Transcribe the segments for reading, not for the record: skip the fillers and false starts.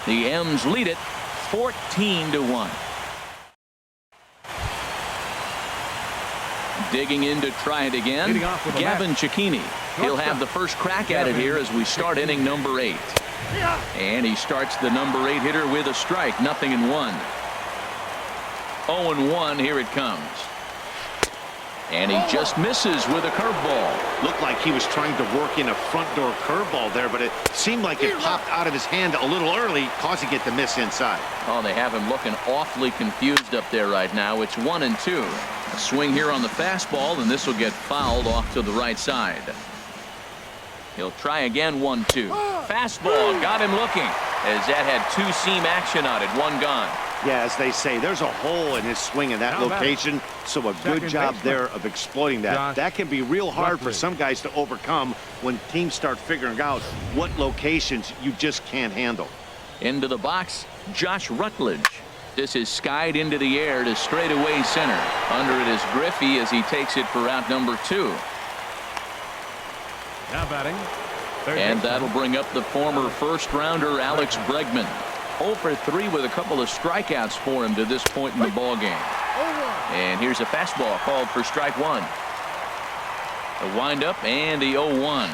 The M's lead it 14-1. Digging in to try it again, Gavin Cicchini. He'll have the first crack at it here as we start inning number 8. And he starts the number 8 hitter with a strike, 0-1. 0-1, here it comes. And he just misses with a curveball. Looked like he was trying to work in a front door curveball there, but it seemed like it popped out of his hand a little early, causing it to miss inside. Oh, they have him looking awfully confused up there right now. It's 1-2. A swing here on the fastball, and this will get fouled off to the right side. He'll try again, 1-2. Fastball got him looking, as that had two-seam action on it, one gone. Yeah, as they say, there's a hole in his swing in that location, so a good job there of exploiting that. That can be real hard for some guys to overcome when teams start figuring out what locations you just can't handle. Into the box, Josh Rutledge. This is skied into the air to straightaway center. Under it is Griffey as he takes it for out number 2. Now batting. And that'll bring up the former first-rounder Alex Bregman. 0 for 3 with a couple of strikeouts for him to this point in the ball game. And here's a fastball called for strike 1. A windup and the 0-1.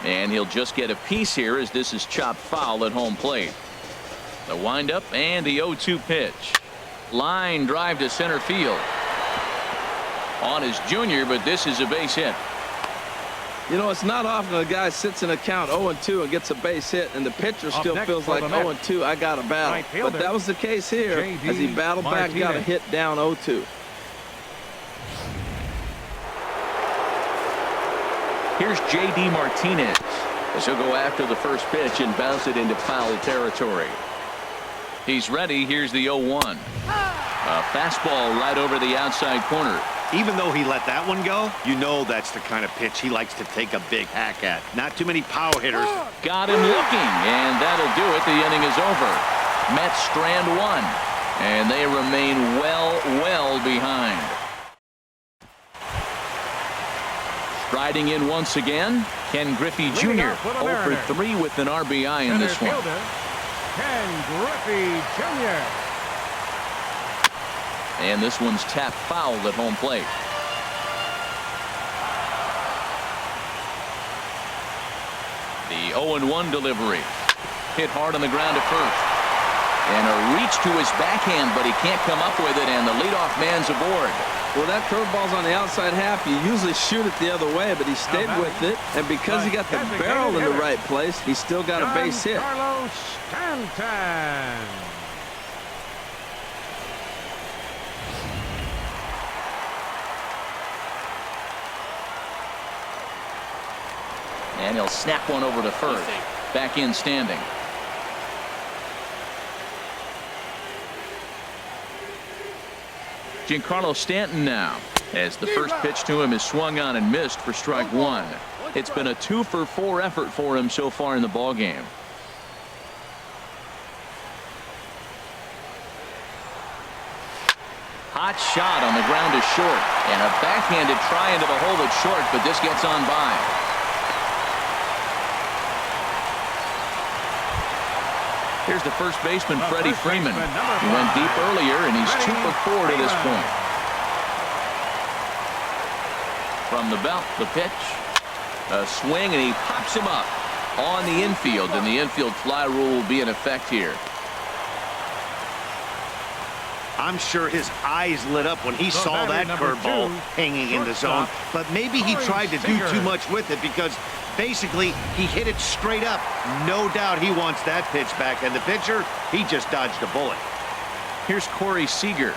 And he'll just get a piece here as this is chopped foul at home plate. The windup and the 0-2 pitch. Line drive to center field. On his junior, but this is a base hit. You know, it's not often a guy sits in a count 0-2 and gets a base hit, and the pitcher still feels like 0-2, I got to battle. But that was the case here as he battled back, got a hit down 0-2. Here's J.D. Martinez as he'll go after the first pitch and bounce it into foul territory. He's ready. Here's the 0-1. A fastball right over the outside corner. Even though he let that one go, you know that's the kind of pitch he likes to take a big hack at. Not too many power hitters. Got him looking, and that'll do it. The inning is over. Mets strand 1, and they remain well behind. Striding in once again, Ken Griffey Jr. 0 for 3 with an RBI in this one. Ken Griffey Jr. And this one's tapped foul at home plate. The 0-1 delivery. Hit hard on the ground to first. And a reach to his backhand, but he can't come up with it, and the leadoff man's aboard. Well, that curveball's on the outside half. You usually shoot it the other way, but he stayed with it. And because he got the barrel in the right place, he still got a base hit. Carlos Stanton. And he'll snap one over to first. Back in standing. Giancarlo Stanton now, as the first pitch to him is swung on and missed for strike 1. It's been a 2 for 4 effort for him so far in the ball game. Hot shot on the ground is short, and a backhanded try into the hole that's short, but this gets on by. Here's the first baseman, Freddie Freeman. He went deep earlier, and he's 2 for 4 to this point. From the belt, the pitch. A swing, and he pops him up on the infield, and the infield fly rule will be in effect here. I'm sure his eyes lit up when he saw that curveball hanging in the zone, but maybe he tried to do too much with it because basically he hit it straight up. No doubt he wants that pitch back, and the pitcher, he just dodged a bullet. Here's Corey Seager,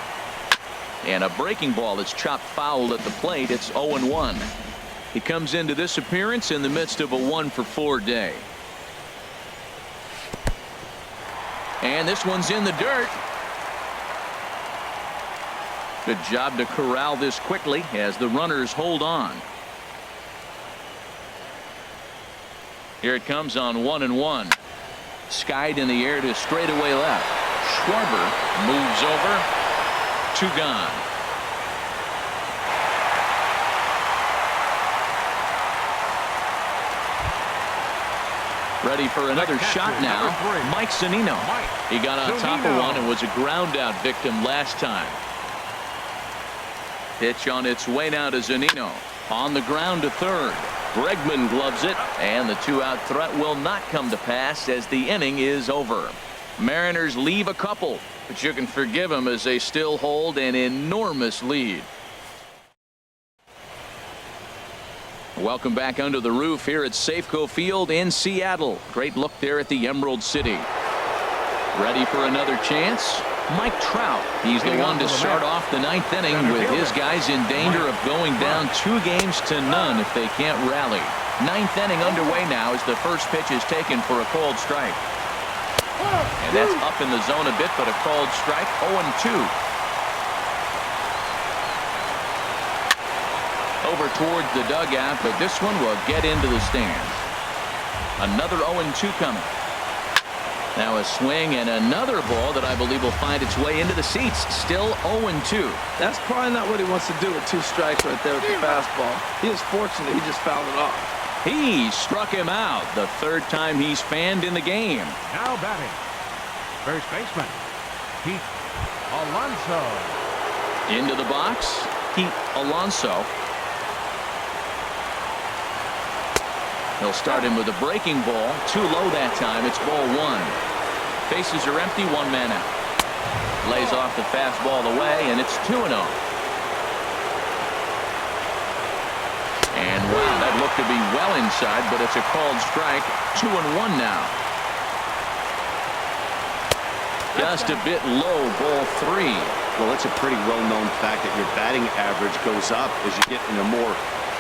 and a breaking ball that's chopped foul at the plate. It's 0-1. He comes into this appearance in the midst of a 1 for 4 day, and this one's in the dirt. Good job to corral this quickly as the runners hold on. Here it comes on 1-1. Skied in the air to straightaway left. Schwarber moves over. 2 gone. Ready for another shot now. Mike Zunino. He got on top of one and was a ground out victim last time. Pitch on its way now to Zunino. On the ground to third. Bregman gloves it, and the 2-out threat will not come to pass as the inning is over. Mariners leave a couple, but you can forgive them as they still hold an enormous lead. Welcome back under the roof here at Safeco Field in Seattle. Great look there at the Emerald City. Ready for another chance? Mike Trout. He's the one to start off the 9th inning with his guys in danger of going down 2-0 if they can't rally. 9th inning underway now as the first pitch is taken for a called strike. And that's up in the zone a bit, but a called strike. 0-2. Over towards the dugout, but this one will get into the stands. Another 0-2 coming. Now a swing and another ball that I believe will find its way into the seats. Still 0-2. That's probably not what he wants to do with 2 strikes right there with the fastball. He was fortunate he just fouled it off. He struck him out the 3rd time he's fanned in the game. Now batting, first baseman, Pete Alonso. Into the box, Pete Alonso. He'll start him with a breaking ball. Too low that time. It's ball 1. Bases are empty. 1 man out. Lays off the fastball away, and it's 2-0. And wow, that looked to be well inside, but it's a called strike. 2-1 now. Just a bit low. Ball 3. Well, it's a pretty well-known fact that your batting average goes up as you get into more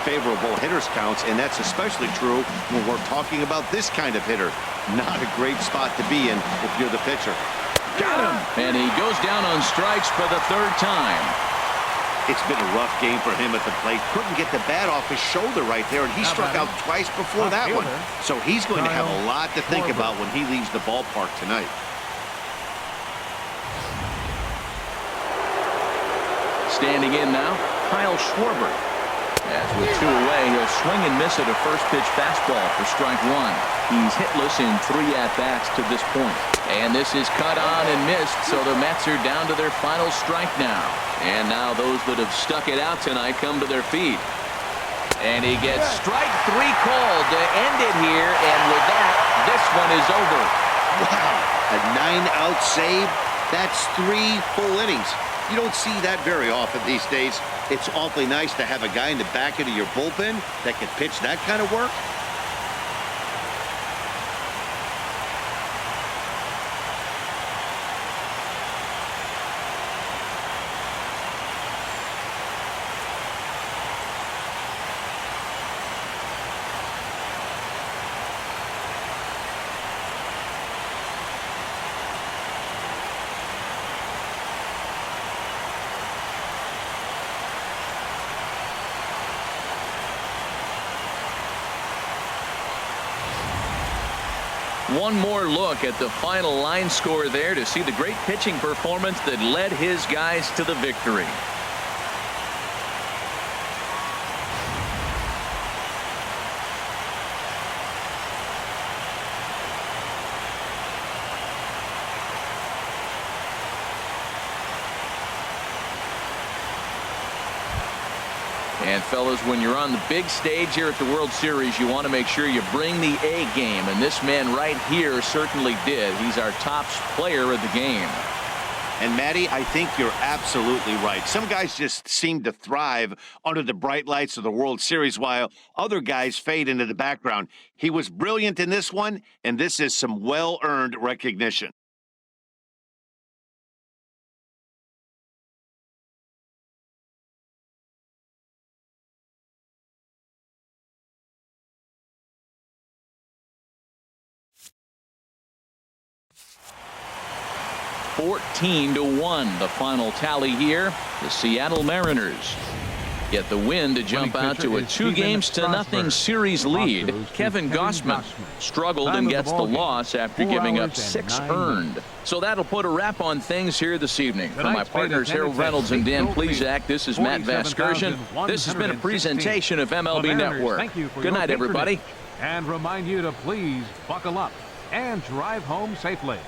favorable hitters counts, and that's especially true when we're talking about this kind of hitter. Not a great spot to be in if you're the pitcher. Got him, and he goes down on strikes for the 3rd time. It's been a rough game for him at the plate. Couldn't get the bat off his shoulder right there, and he struck out twice before that one. So he's going to have a lot to think about when he leaves the ballpark tonight. Standing in now, Kyle Schwarber. As with 2 away, he'll swing and miss at a first pitch fastball for strike 1. He's hitless in 3 at-bats to this point. And this is cut on and missed, so the Mets are down to their final strike now. And now those that have stuck it out tonight come to their feet. And he gets strike 3 called to end it here, and with that, this one is over. Wow, a 9-out save? That's 3 full innings. You don't see that very often these days. It's awfully nice to have a guy in the back end of your bullpen that can pitch that kind of work. One more look at the final line score there to see the great pitching performance that led his guys to the victory. And fellas, when you're on the big stage here at the World Series, you want to make sure you bring the A game, and this man right here certainly did. He's our top player of the game. And Matty, I think you're absolutely right. Some guys just seem to thrive under the bright lights of the World Series while other guys fade into the background. He was brilliant in this one, and this is some well-earned recognition. (14-1) the final tally here. The Seattle Mariners get the win to jump out to a 2-0 series lead. Kevin Gausman struggled and gets the loss after giving up 6 earned. So that'll put a wrap on things here this evening. For my partners Harold Reynolds and Dan Plezak, this is Matt Vasgersian. This has been a presentation of MLB Network. Good night, everybody. and remind you to please buckle up and drive home safely.